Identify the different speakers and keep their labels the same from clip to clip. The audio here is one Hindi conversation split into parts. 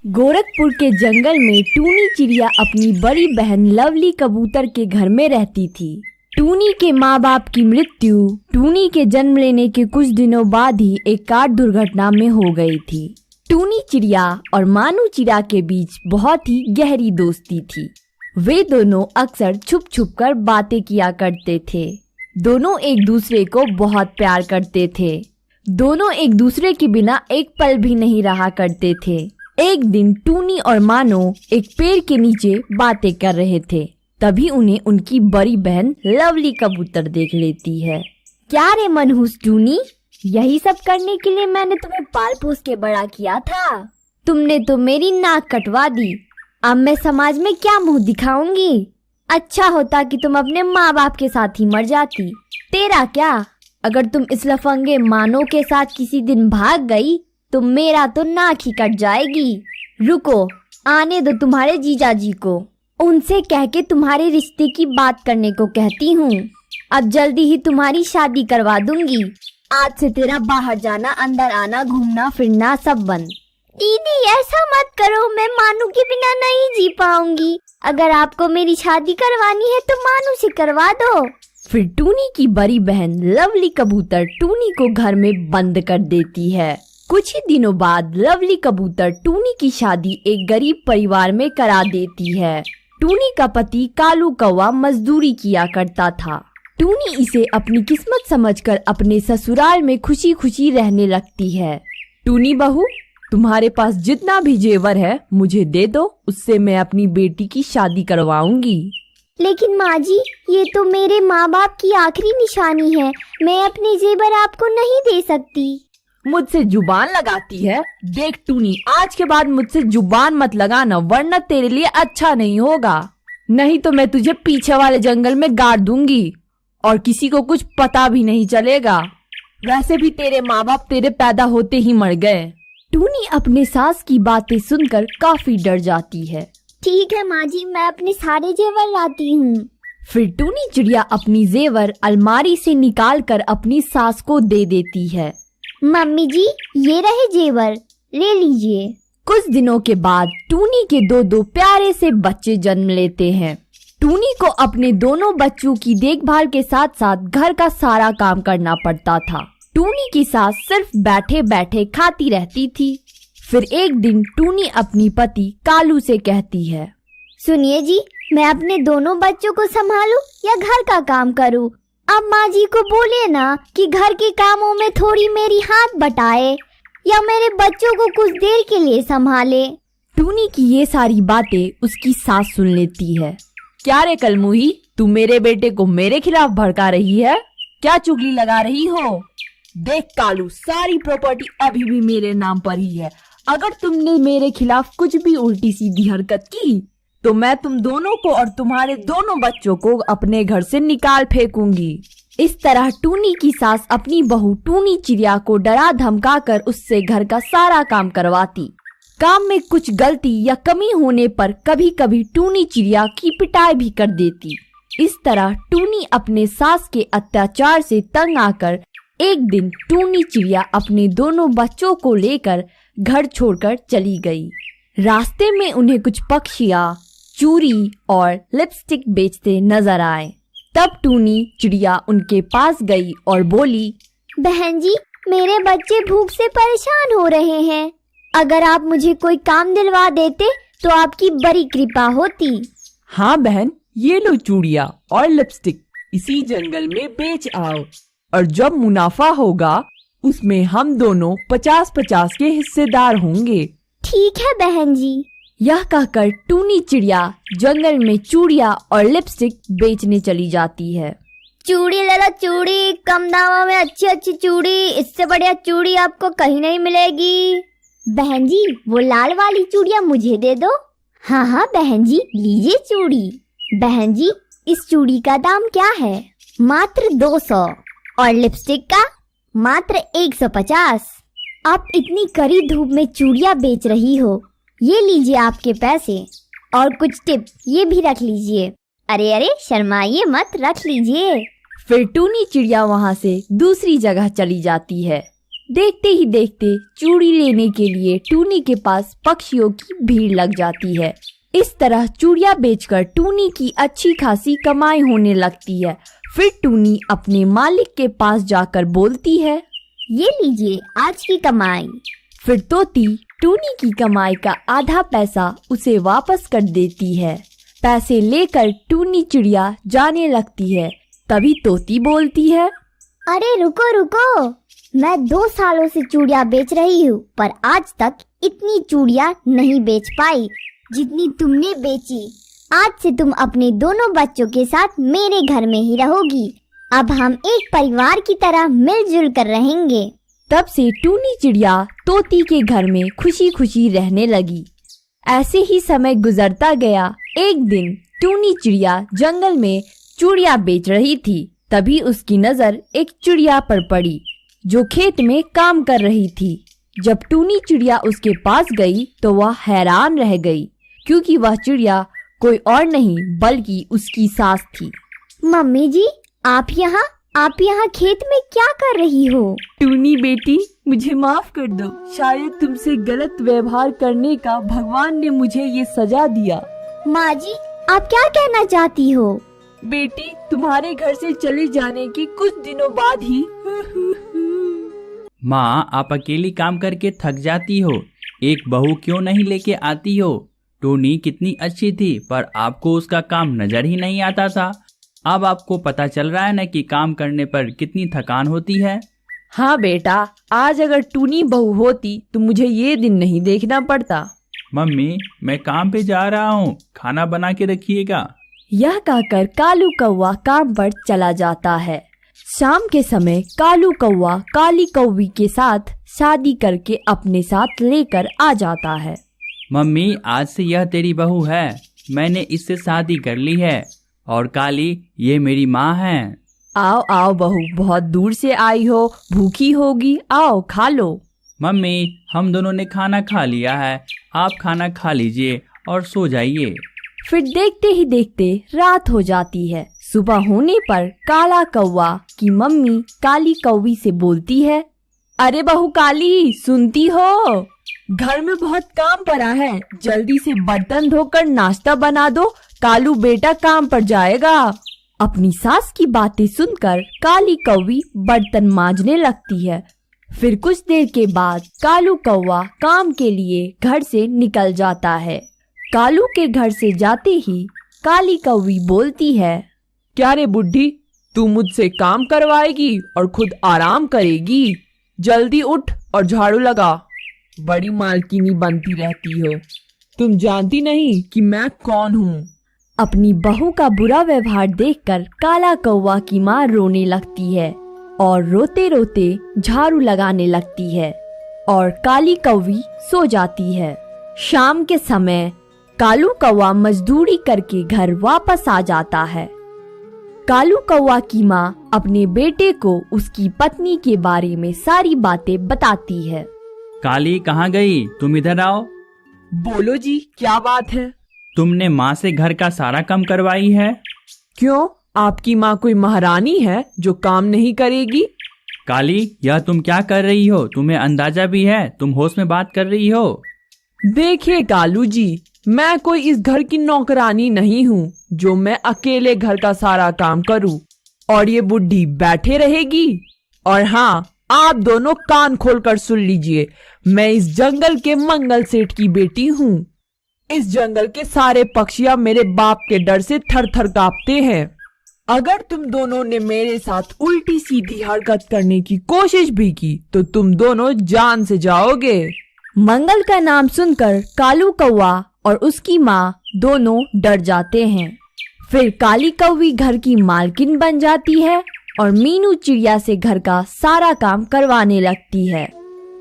Speaker 1: गोरखपुर के जंगल में टूनी चिड़िया अपनी बड़ी बहन लवली कबूतर के घर में रहती थी। टूनी के माँ बाप की मृत्यु टूनी के जन्म लेने के कुछ दिनों बाद ही एक कार दुर्घटना में हो गई थी। टूनी चिड़िया और मानू चिड़िया के बीच बहुत ही गहरी दोस्ती थी। वे दोनों अक्सर छुप छुप कर बातें किया करते थे। दोनों एक दूसरे को बहुत प्यार करते थे। दोनों एक दूसरे के बिना एक पल भी नहीं रहा करते थे। एक दिन टूनी और मानो एक पेड़ के नीचे बातें कर रहे थे। तभी उन्हें उनकी बड़ी बहन लवली कबूतर देख लेती है।
Speaker 2: क्या रे मनहूस टूनी, यही सब करने के लिए मैंने तुम्हें पाल पोस के बड़ा किया था। तुमने तो मेरी नाक कटवा दी। अब मैं समाज में क्या मुंह दिखाऊंगी। अच्छा होता कि तुम अपने माँ बाप के साथ ही मर जाती। तेरा क्या, अगर तुम इस लफंगे मानो के साथ किसी दिन भाग गई तो मेरा तो नाक ही कट जाएगी। रुको, आने दो तुम्हारे जीजा जी को, उनसे कह के तुम्हारे रिश्ते की बात करने को कहती हूँ। अब जल्दी ही तुम्हारी शादी करवा दूंगी। आज से तेरा बाहर जाना, अंदर आना, घूमना फिरना सब बंद। दीदी ऐसा मत करो, मैं मानू के बिना नहीं जी पाऊंगी। अगर आपको मेरी शादी करवानी है तो मानू से करवा दो।
Speaker 1: फिर टूनी की बड़ी बहन लवली कबूतर टूनी को घर में बंद कर देती है। कुछ ही दिनों बाद लवली कबूतर टूनी की शादी एक गरीब परिवार में करा देती है। टूनी का पति कालू कौवा मजदूरी किया करता था। टूनी इसे अपनी किस्मत समझकर अपने ससुराल में खुशी खुशी रहने लगती है। टूनी बहू, तुम्हारे पास जितना भी जेवर है मुझे दे दो, उससे मैं अपनी बेटी की शादी करवाऊंगी।
Speaker 2: लेकिन माँ जी, ये तो मेरे माँ बाप की आखिरी निशानी है। मैं अपने जेवर आपको नहीं दे सकती।
Speaker 1: मुझसे जुबान लगाती है। देख टूनी, आज के बाद मुझसे जुबान मत लगाना, वरना तेरे लिए अच्छा नहीं होगा। नहीं तो मैं तुझे पीछे वाले जंगल में गाड़ दूंगी और किसी को कुछ पता भी नहीं चलेगा। वैसे भी तेरे माँ बाप तेरे पैदा होते ही मर गए। टूनी अपने सास की बातें सुनकर काफी डर जाती है।
Speaker 2: ठीक है माँ जी, मैं अपने सारे जेवर लाती हूँ।
Speaker 1: फिर टूनी चिड़िया अपनी जेवर अलमारी से निकाल कर अपनी सास को दे देती है।
Speaker 2: मम्मी जी, ये रहे जेवर, ले लीजिए।
Speaker 1: कुछ दिनों के बाद टूनी के दो प्यारे से बच्चे जन्म लेते हैं। टूनी को अपने दोनों बच्चों की देखभाल के साथ साथ घर का सारा काम करना पड़ता था। टूनी की सास सिर्फ बैठे बैठे खाती रहती थी। फिर एक दिन टूनी अपनी पति कालू से कहती है,
Speaker 2: सुनिए जी, मैं अपने दोनों बच्चों को संभालूं या घर का काम करूं? अब माँ जी को बोले ना कि घर के कामों में थोड़ी मेरी हाथ बटाए या मेरे बच्चों को कुछ देर के लिए संभाले।
Speaker 1: टूनी की ये सारी बातें उसकी सास सुन लेती है। क्या रे कलमुही, तू मेरे बेटे को मेरे खिलाफ भड़का रही है? क्या चुगली लगा रही हो? देख कालू, सारी प्रॉपर्टी अभी भी मेरे नाम पर ही है। अगर तुमने मेरे खिलाफ कुछ भी उल्टी सीधी हरकत की तो मैं तुम दोनों को और तुम्हारे दोनों बच्चों को अपने घर से निकाल फेंकूंगी। इस तरह टूनी की सास अपनी बहू टूनी चिड़िया को डरा धमका कर उससे घर का सारा काम करवाती। काम में कुछ गलती या कमी होने पर कभी कभी टूनी चिड़िया की पिटाई भी कर देती। इस तरह टूनी अपने सास के अत्याचार से तंग आकर एक दिन टूनी चिड़िया अपने दोनों बच्चों को लेकर घर छोड़कर चली गई। रास्ते में उन्हें कुछ पक्षियाँ चूड़ी और लिपस्टिक बेचते नजर आए। तब टूनी चिड़िया उनके पास गई और बोली,
Speaker 2: बहन जी, मेरे बच्चे भूख से परेशान हो रहे हैं। अगर आप मुझे कोई काम दिलवा देते तो आपकी बड़ी कृपा होती।
Speaker 3: हाँ बहन, ये लो चूड़िया और लिपस्टिक, इसी जंगल में बेच आओ और जब मुनाफा होगा उसमें हम दोनों 50-50 के हिस्सेदार होंगे।
Speaker 2: ठीक है बहन जी।
Speaker 1: यह कहकर टूनी चिड़िया जंगल में चूड़िया और लिपस्टिक बेचने चली जाती है।
Speaker 2: चूड़ी ले लो चूड़ी, कम दामों में अच्छी अच्छी चूड़ी, इससे बढ़िया चूड़ी आपको कहीं नहीं मिलेगी। बहन जी, वो लाल वाली चूड़िया मुझे दे दो। हाँ हाँ बहन जी, लीजिए चूड़ी। बहन जी, इस चूड़ी का दाम क्या है? मात्र 200। और लिपस्टिक का? मात्र 150। आप इतनी कड़ी धूप में चूड़िया बेच रही हो, ये लीजिए आपके पैसे और कुछ टिप ये भी रख लीजिए। अरे अरे शर्माइए मत, रख लीजिए।
Speaker 1: फिर टूनी चिड़िया वहाँ से दूसरी जगह चली जाती है। देखते ही देखते चूड़ी लेने के लिए टूनी के पास पक्षियों की भीड़ लग जाती है। इस तरह चूड़ियां बेचकर टूनी की अच्छी खासी कमाई होने लगती है। फिर टूनी अपने मालिक के पास जाकर बोलती है,
Speaker 2: ये लीजिए आज की कमाई।
Speaker 1: फिर तोती टूनी की कमाई का आधा पैसा उसे वापस कर देती है। पैसे लेकर टूनी चिड़िया जाने लगती है। तभी तोती बोलती है,
Speaker 2: अरे रुको रुको, मैं 2 सालों से चूड़ियाँ बेच रही हूँ, पर आज तक इतनी चूड़ियाँ नहीं बेच पाई जितनी तुमने बेची। आज से तुम अपने दोनों बच्चों के साथ मेरे घर में ही रहोगी। अब हम एक परिवार की तरह मिलजुल कर रहेंगे।
Speaker 1: तब से टूनी चिड़िया तोती के घर में खुशी खुशी रहने लगी। ऐसे ही समय गुजरता गया। एक दिन टूनी चिड़िया जंगल में चूड़ियाँ बेच रही थी। तभी उसकी नजर एक चिड़िया पर पड़ी जो खेत में काम कर रही थी। जब टूनी चिड़िया उसके पास गई तो वह हैरान रह गई, क्योंकि वह चिड़िया कोई और नहीं बल्कि उसकी सास थी।
Speaker 2: मम्मी जी, आप यहाँ खेत में क्या कर रही हो?
Speaker 3: टूनी बेटी, मुझे माफ कर दो। शायद तुमसे गलत व्यवहार करने का भगवान ने मुझे ये सजा दिया।
Speaker 2: माँ जी, आप क्या कहना चाहती हो?
Speaker 3: बेटी, तुम्हारे घर से चले जाने के कुछ दिनों बाद ही
Speaker 4: माँ, आप अकेली काम करके थक जाती हो, एक बहू क्यों नहीं लेके आती हो? टूनी कितनी अच्छी थी, पर आपको उसका काम नजर ही नहीं आता था। अब आपको पता चल रहा है ना कि काम करने पर कितनी थकान होती है।
Speaker 1: हाँ बेटा, आज अगर टूनी बहू होती तो मुझे ये दिन नहीं देखना पड़ता।
Speaker 4: मम्मी, मैं काम पे जा रहा हूँ, खाना बना के रखिएगा।
Speaker 1: यह कहकर कालू कौवा काम पर चला जाता है। शाम के समय कालू कौवा काली कौवी के साथ शादी करके अपने साथ लेकर आ जाता है।
Speaker 4: मम्मी, आज से यह तेरी बहू है, मैंने इससे शादी कर ली है। और काली, ये मेरी माँ है।
Speaker 1: आओ आओ बहू, बहुत दूर से आई हो, भूखी होगी, आओ खा लो।
Speaker 4: मम्मी, हम दोनों ने खाना खा लिया है, आप खाना खा लीजिए और सो जाइए।
Speaker 1: फिर देखते ही देखते रात हो जाती है। सुबह होने पर काला कौवा की मम्मी काली कौवी से बोलती है, अरे बहू काली, सुनती हो? घर में बहुत काम पड़ा है, जल्दी से बर्तन धोकर नाश्ता बना दो, कालू बेटा काम पर जाएगा। अपनी सास की बातें सुनकर काली कौवी बर्तन मांजने लगती है। फिर कुछ देर के बाद कालू कौवा काम के लिए घर से निकल जाता है। कालू के घर से जाते ही काली कौवी बोलती है,
Speaker 3: क्या रे बुढ़ी, तू मुझसे काम करवाएगी और खुद आराम करेगी? जल्दी उठ और झाड़ू लगा। बड़ी मालकिनी बनती रहती हो, तुम जानती नहीं कि मैं कौन हूँ।
Speaker 1: अपनी बहू का बुरा व्यवहार देखकर काला कौवा की माँ रोने लगती है और रोते रोते झाड़ू लगाने लगती है और काली कौवी सो जाती है। शाम के समय कालू कौवा मजदूरी करके घर वापस आ जाता है। कालू कौवा की माँ अपने बेटे को उसकी पत्नी के बारे में सारी बातें बताती है।
Speaker 4: काली, कहाँ गई? तुम इधर आओ।
Speaker 3: बोलो जी, क्या बात है?
Speaker 4: तुमने माँ से घर का सारा काम करवाई है।
Speaker 3: क्यों, आपकी माँ कोई महारानी है जो काम नहीं करेगी?
Speaker 4: काली, यह तुम क्या कर रही हो? तुम्हें अंदाजा भी है? तुम होश में बात कर रही हो?
Speaker 3: देखिए कालू जी, मैं कोई इस घर की नौकरानी नहीं हूँ जो मैं अकेले घर का सारा काम करूँ और ये बुढ़ी बैठे रहेगी। और हाँ, आप दोनों कान खोलकर सुन लीजिए, मैं इस जंगल के मंगल सेठ की बेटी हूँ। इस जंगल के सारे पक्षियाँ मेरे बाप के डर से थर थर कांपते हैं। अगर तुम दोनों ने मेरे साथ उल्टी सीधी हरकत करने की कोशिश भी की तो तुम दोनों जान से जाओगे।
Speaker 1: मंगल का नाम सुनकर कालू कौवा और उसकी माँ दोनों डर जाते हैं। फिर काली कौवी घर की मालकिन बन जाती है और मीनू चिड़िया से घर का सारा काम करवाने लगती है।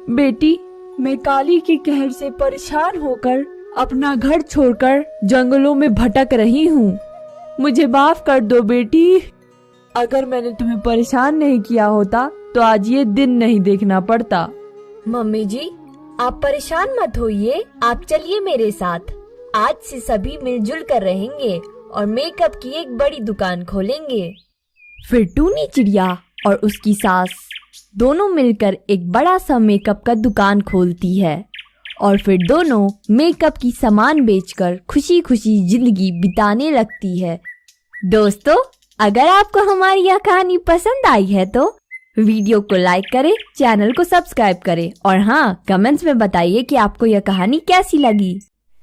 Speaker 3: बेटी, मैं काली के कहर से परेशान होकर अपना घर छोड़कर जंगलों में भटक रही हूँ, मुझे माफ कर दो बेटी। अगर मैंने तुम्हें परेशान नहीं किया होता तो आज ये दिन नहीं देखना पड़ता।
Speaker 1: मम्मी जी, आप परेशान मत होइए, आप चलिए मेरे साथ। आज से सभी मिलजुल कर रहेंगे और मेकअप की एक बड़ी दुकान खोलेंगे। फिर टूनी चिड़िया और उसकी सास दोनों मिलकर एक बड़ा सा मेकअप का दुकान खोलती है और फिर दोनों मेकअप की सामान बेचकर खुशी खुशी जिंदगी बिताने लगती है। दोस्तों, अगर आपको हमारी यह कहानी पसंद आई है तो वीडियो को लाइक करें, चैनल को सब्सक्राइब करें और हाँ, कमेंट्स में बताइए कि आपको यह कहानी कैसी लगी।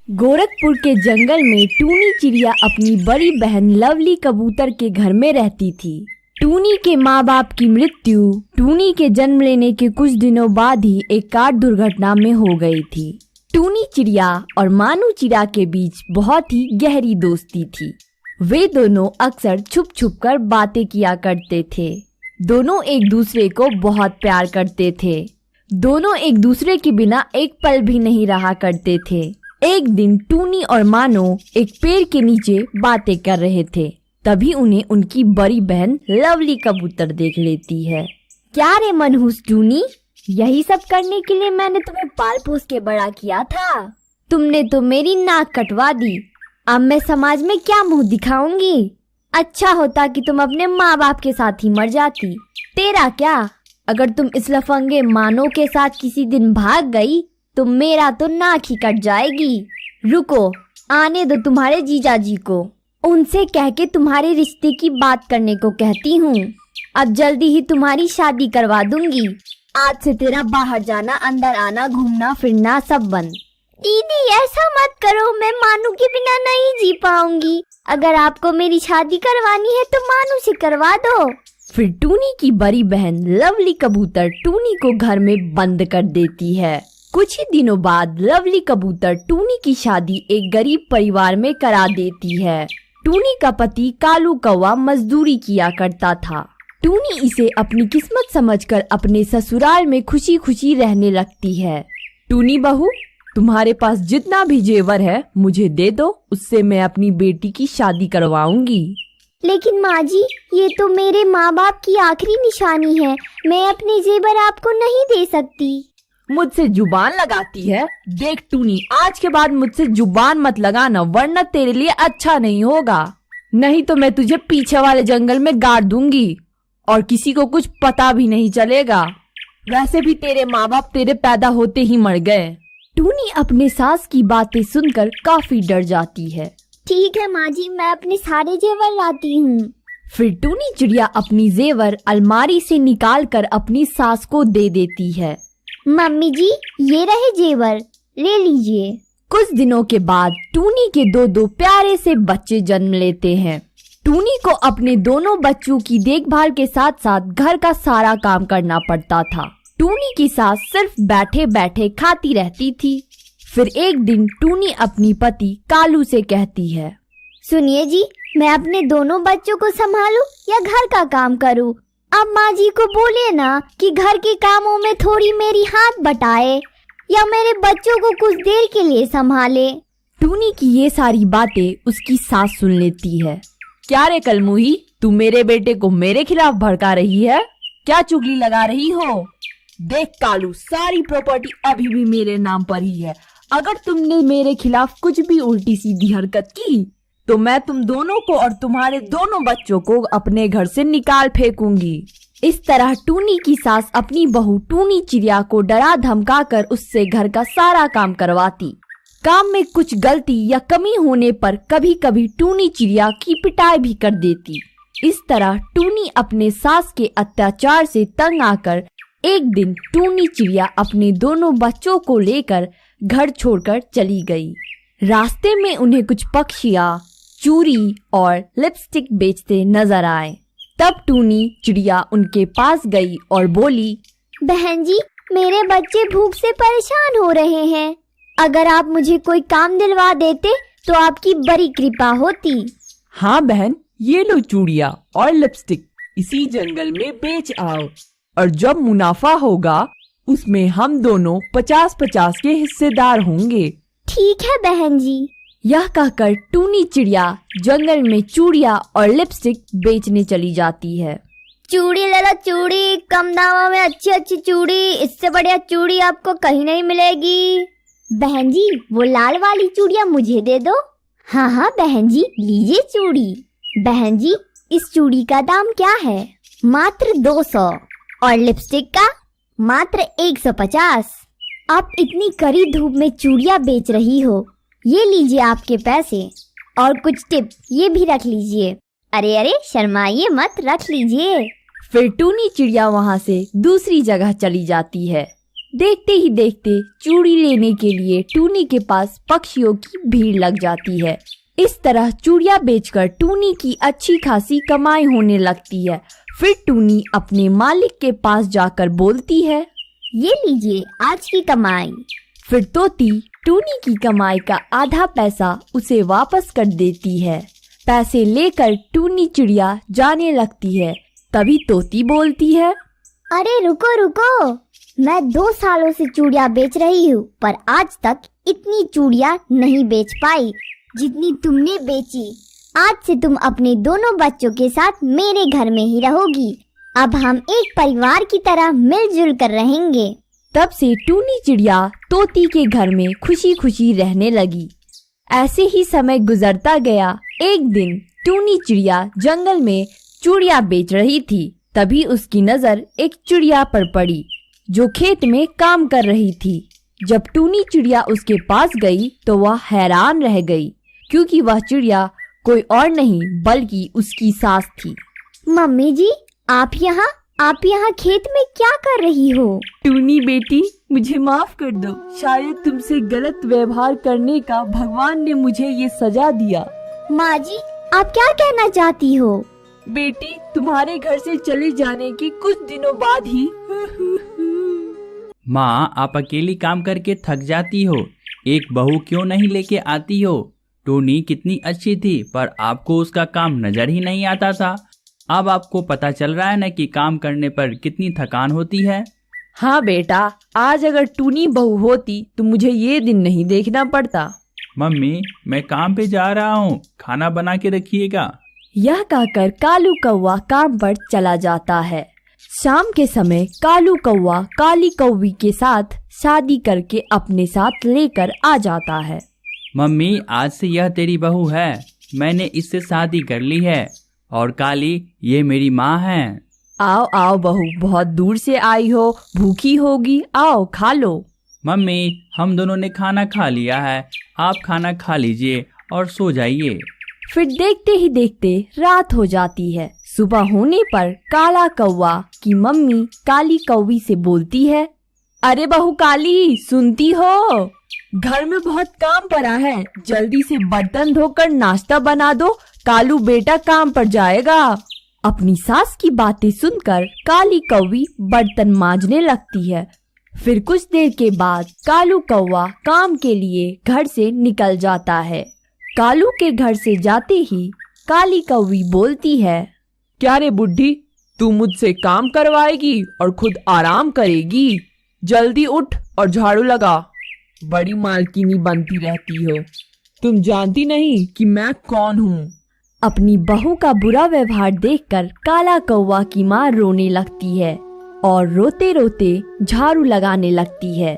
Speaker 1: गोरखपुर के जंगल में टूनी चिड़िया अपनी बड़ी बहन लवली कबूतर के घर में रहती थी। टूनी के माँ बाप की मृत्यु टूनी के जन्म लेने के कुछ दिनों बाद ही एक कार दुर्घटना में हो गई थी। टूनी चिड़िया और मानू चिड़िया के बीच बहुत ही गहरी दोस्ती थी। वे दोनों अक्सर छुप छुप कर बातें किया करते थे। दोनों एक दूसरे को बहुत प्यार करते थे। दोनों एक दूसरे के बिना एक पल भी नहीं रहा करते थे। एक दिन टूनी और मानो एक पेड़ के नीचे बातें कर रहे थे। तभी उन्हें उनकी बड़ी बहन लवली कबूतर देख लेती है।
Speaker 2: क्या रे मनहूस टूनी, यही सब करने के लिए मैंने तुम्हें पाल पोस के बड़ा किया था। तुमने तो मेरी नाक कटवा दी। अब मैं समाज में क्या मुंह दिखाऊंगी। अच्छा होता कि तुम अपने माँ बाप के साथ ही मर जाती। तेरा क्या, अगर तुम इस लफंगे मानो के साथ किसी दिन भाग गई तो मेरा तो नाक ही कट जाएगी। रुको, आने दो तुम्हारे जीजाजी को, उनसे कह के तुम्हारे रिश्ते की बात करने को कहती हूँ। अब जल्दी ही तुम्हारी शादी करवा दूंगी। आज से तेरा बाहर जाना, अंदर आना, घूमना फिरना सब बंद। दीदी ऐसा मत करो, मैं मानू के बिना नहीं जी पाऊंगी। अगर आपको मेरी शादी करवानी है तो मानू से करवा दो।
Speaker 1: फिर टूनी की बड़ी बहन लवली कबूतर टूनी को घर में बंद कर देती है। कुछ ही दिनों बाद लवली कबूतर टूनी की शादी एक गरीब परिवार में करा देती है। टूनी का पति कालू कौवा मजदूरी किया करता था। टूनी इसे अपनी किस्मत समझकर अपने ससुराल में खुशी खुशी रहने लगती है। टूनी बहू, तुम्हारे पास जितना भी जेवर है मुझे दे दो, उससे मैं अपनी बेटी की शादी करवाऊंगी।
Speaker 2: लेकिन माँ जी, ये तो मेरे माँ बाप की आखिरी निशानी है। मैं अपने जेवर आपको नहीं दे सकती।
Speaker 1: मुझसे जुबान लगाती है। देख टूनी, आज के बाद मुझसे जुबान मत लगाना, वरना तेरे लिए अच्छा नहीं होगा। नहीं तो मैं तुझे पीछे वाले जंगल में गाड़ दूंगी और किसी को कुछ पता भी नहीं चलेगा। वैसे भी तेरे माँ बाप तेरे पैदा होते ही मर गए। टूनी अपने सास की बातें सुनकर काफी डर जाती है।
Speaker 2: ठीक है माँ जी, मैं अपने सारे जेवर लाती हूँ।
Speaker 1: फिर टूनी चिड़िया अपनी जेवर अलमारी से निकाल कर अपनी सास को दे देती है।
Speaker 2: मम्मी जी, ये रहे जेवर, ले लीजिए।
Speaker 1: कुछ दिनों के बाद टूनी के दो प्यारे से बच्चे जन्म लेते हैं। टूनी को अपने दोनों बच्चों की देखभाल के साथ साथ घर का सारा काम करना पड़ता था। टूनी की सास सिर्फ बैठे बैठे खाती रहती थी। फिर एक दिन टूनी अपनी पति कालू से कहती है,
Speaker 2: सुनिए जी, मैं अपने दोनों बच्चों को संभालूं या घर का काम करूं? अब माँ जी को बोले ना कि घर के कामों में थोड़ी मेरी हाथ बटाए या मेरे बच्चों को कुछ देर के लिए संभाले।
Speaker 1: टूनी की ये सारी बातें उसकी सास सुन लेती है। क्या रे कलमुही, तू मेरे बेटे को मेरे खिलाफ भड़का रही है? क्या चुगली लगा रही हो? देख कालू, सारी प्रॉपर्टी अभी भी मेरे नाम पर ही है। अगर तुमने मेरे खिलाफ कुछ भी उल्टी सीधी हरकत की तो मैं तुम दोनों को और तुम्हारे दोनों बच्चों को अपने घर से निकाल फेंकूंगी। इस तरह टूनी की सास अपनी बहू टूनी चिड़िया को डरा धमका कर उससे घर का सारा काम करवाती। काम में कुछ गलती या कमी होने पर कभी कभी टूनी चिड़िया की पिटाई भी कर देती। इस तरह टूनी अपने सास के अत्याचार से तंग आकर एक दिन टूनी चिड़िया अपने दोनों बच्चों को लेकर घर छोड़कर चली गई। रास्ते में उन्हें कुछ पक्षियाँ चूड़ी और लिपस्टिक बेचते नजर आए। तब टूनी चिड़िया उनके पास गई और बोली,
Speaker 2: बहन जी, मेरे बच्चे भूख से परेशान हो रहे हैं। अगर आप मुझे कोई काम दिलवा देते तो आपकी बड़ी कृपा होती।
Speaker 3: हाँ बहन, ये लो चूड़िया और लिपस्टिक, इसी जंगल में बेच आओ और जब मुनाफा होगा उसमें हम दोनों 50-50 के हिस्सेदार होंगे।
Speaker 2: ठीक है बहन जी।
Speaker 1: यह कहकर टूनी चिड़िया जंगल में चूड़िया और लिपस्टिक बेचने चली जाती है।
Speaker 2: चूड़ी ले लो चूड़ी, कम दामों में अच्छी अच्छी चूड़ी, इससे बढ़िया चूड़ी आपको कहीं नहीं मिलेगी। बहन जी, वो लाल वाली चूड़ियाँ मुझे दे दो। हाँ हाँ बहन जी, लीजिए चूड़ी। बहन जी, इस चूड़ी का दाम क्या है? मात्र 200। और लिपस्टिक का मात्र 150। आप इतनी कड़ी धूप में चूड़ियाँ बेच रही हो। ये लीजिए आपके पैसे और कुछ टिप ये भी रख लीजिए। अरे अरे शर्माइए मत, रख लीजिए।
Speaker 1: फिर टूनी चिड़िया वहाँ से दूसरी जगह चली जाती है। देखते ही देखते चूड़ी लेने के लिए टूनी के पास पक्षियों की भीड़ लग जाती है। इस तरह चूड़ियाँ बेचकर टूनी की अच्छी खासी कमाई होने लगती है। फिर टूनी अपने मालिक के पास जाकर बोलती है,
Speaker 2: ये लीजिए आज की कमाई।
Speaker 1: फिर तोती टूनी की कमाई का आधा पैसा उसे वापस कर देती है। पैसे लेकर टूनी चिड़िया जाने लगती है। तभी तोती बोलती है,
Speaker 2: अरे रुको रुको, मैं 2 सालों से चूड़ियाँ बेच रही हूँ, पर आज तक इतनी चूड़ियाँ नहीं बेच पाई जितनी तुमने बेची। आज से तुम अपने दोनों बच्चों के साथ मेरे घर में ही रहोगी। अब हम एक परिवार की तरह मिलजुल कर रहेंगे।
Speaker 1: तब से टूनी चिड़िया तोती के घर में खुशी खुशी रहने लगी। ऐसे ही समय गुजरता गया। एक दिन टूनी चिड़िया जंगल में चूड़ियाँ बेच रही थी। तभी उसकी नजर एक चिड़िया पर पड़ी जो खेत में काम कर रही थी। जब टूनी चिड़िया उसके पास गई तो वह हैरान रह गई, क्योंकि वह चिड़िया कोई और नहीं बल्कि उसकी सास थी।
Speaker 2: मम्मी जी, आप यहाँ खेत में क्या कर रही हो?
Speaker 1: टूनी बेटी, मुझे माफ कर दो। शायद तुमसे गलत व्यवहार करने का भगवान ने मुझे ये सजा दिया।
Speaker 2: माँ जी, आप क्या कहना चाहती हो?
Speaker 1: बेटी, तुम्हारे घर से चले जाने के कुछ दिनों बाद ही
Speaker 4: माँ, आप अकेली काम करके थक जाती हो, एक बहू क्यों नहीं लेके आती हो? टूनी कितनी अच्छी थी, पर आपको उसका काम नजर ही नहीं आता था। अब आपको पता चल रहा है ना कि काम करने पर कितनी थकान होती है।
Speaker 1: हाँ बेटा, आज अगर टूनी बहू होती तो मुझे ये दिन नहीं देखना पड़ता।
Speaker 4: मम्मी, मैं काम पे जा रहा हूँ, खाना बना के रखिएगा।
Speaker 1: यह कहकर कालू कौवा काम पर चला जाता है। शाम के समय कालू कौवा काली कौवी के साथ शादी करके अपने साथ लेकर आ जाता है।
Speaker 4: मम्मी, आज से यह तेरी बहू है। मैंने इससे शादी कर ली है। और काली, ये मेरी माँ है।
Speaker 1: आओ आओ बहू, बहुत दूर से आई हो, भूखी होगी, आओ खा लो।
Speaker 4: मम्मी, हम दोनों ने खाना खा लिया है, आप खाना खा लीजिए और सो जाइए।
Speaker 1: फिर देखते ही देखते रात हो जाती है। सुबह होने पर काला कौवा की मम्मी काली कौवी से बोलती है, अरे बहू काली, सुनती हो? घर में बहुत काम पड़ा है, जल्दी से बर्तन धोकर नाश्ता बना दो, कालू बेटा काम पर जाएगा। अपनी सास की बातें सुनकर काली कौवी बर्तन मांजने लगती है। फिर कुछ देर के बाद कालू कौवा काम के लिए घर से निकल जाता है। कालू के घर से जाते ही काली कौवी बोलती है,
Speaker 3: क्या रे बुड्ढी, तू मुझसे काम करवाएगी और खुद आराम करेगी? जल्दी उठ और झाड़ू लगा। बड़ी मालकिनी बनती रहती हो। तुम जानती नहीं कि मैं कौन हूँ।
Speaker 1: अपनी बहू का बुरा व्यवहार देखकर काला कौवा की माँ रोने लगती है और रोते रोते झाड़ू लगाने लगती है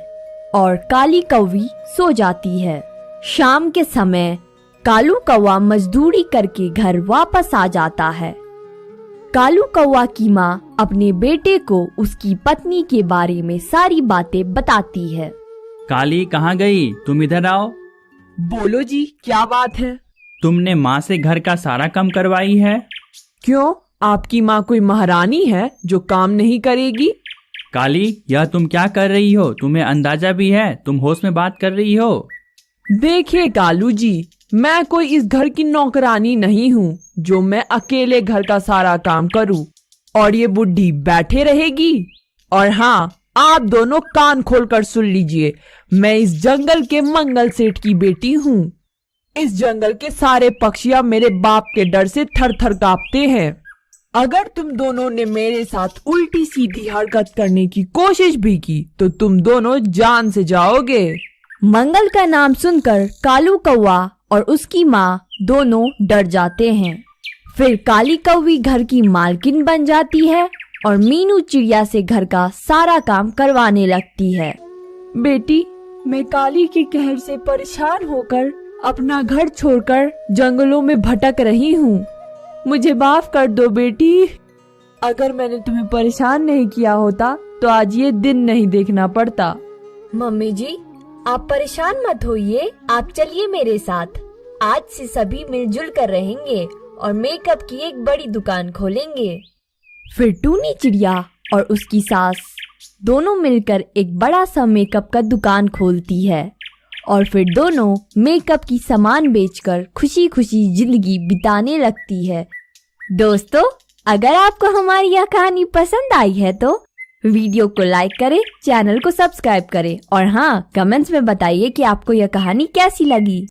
Speaker 1: और काली कौवी सो जाती है। शाम के समय कालू कौवा मजदूरी करके घर वापस आ जाता है। कालू कौवा की माँ अपने बेटे को उसकी पत्नी के बारे में सारी बातें बताती है।
Speaker 4: काली, कहाँ गई? तुम इधर आओ।
Speaker 3: बोलो जी, क्या बात है?
Speaker 4: तुमने माँ से घर का सारा काम करवाई है।
Speaker 3: क्यों, आपकी माँ कोई महारानी है जो काम नहीं करेगी?
Speaker 4: काली, यह तुम क्या कर रही हो? तुम्हें अंदाजा भी है? तुम होश में बात कर रही हो?
Speaker 3: देखिए कालू जी, मैं कोई इस घर की नौकरानी नहीं हूँ जो मैं अकेले घर का सारा काम करूँ और ये बुढ़ी बैठे रहेगी। और हाँ, आप दोनों कान खोलकर सुन लीजिए, मैं इस जंगल के मंगल सेठ की बेटी हूँ। इस जंगल के सारे पक्षियाँ मेरे बाप के डर से थर थर कांपते हैं। अगर तुम दोनों ने मेरे साथ उल्टी सीधी हरकत करने की कोशिश भी की तो तुम दोनों जान से जाओगे।
Speaker 1: मंगल का नाम सुनकर कालू कौवा और उसकी माँ दोनों डर जाते हैं। फिर काली कौवी घर की मालकिन बन जाती है और मीनू चिड़िया से घर का सारा काम करवाने लगती है।
Speaker 3: बेटी, मैं काली के कहर से परेशान होकर अपना घर छोड़कर जंगलों में भटक रही हूँ। मुझे माफ कर दो बेटी। अगर मैंने तुम्हें परेशान नहीं किया होता तो आज ये दिन नहीं देखना पड़ता।
Speaker 2: मम्मी जी, आप परेशान मत होइए, आप चलिए मेरे साथ। आज से सभी मिलजुल कर रहेंगे और मेकअप की एक बड़ी दुकान खोलेंगे।
Speaker 1: फिर टूनी चिड़िया और उसकी सास दोनों मिलकर एक बड़ा सा मेकअप का दुकान खोलती है और फिर दोनों मेकअप की सामान बेचकर खुशी खुशी जिंदगी बिताने लगती है। दोस्तों, अगर आपको हमारी यह कहानी पसंद आई है तो वीडियो को लाइक करें, चैनल को सब्सक्राइब करें और हाँ, कमेंट्स में बताइए कि आपको यह कहानी कैसी लगी।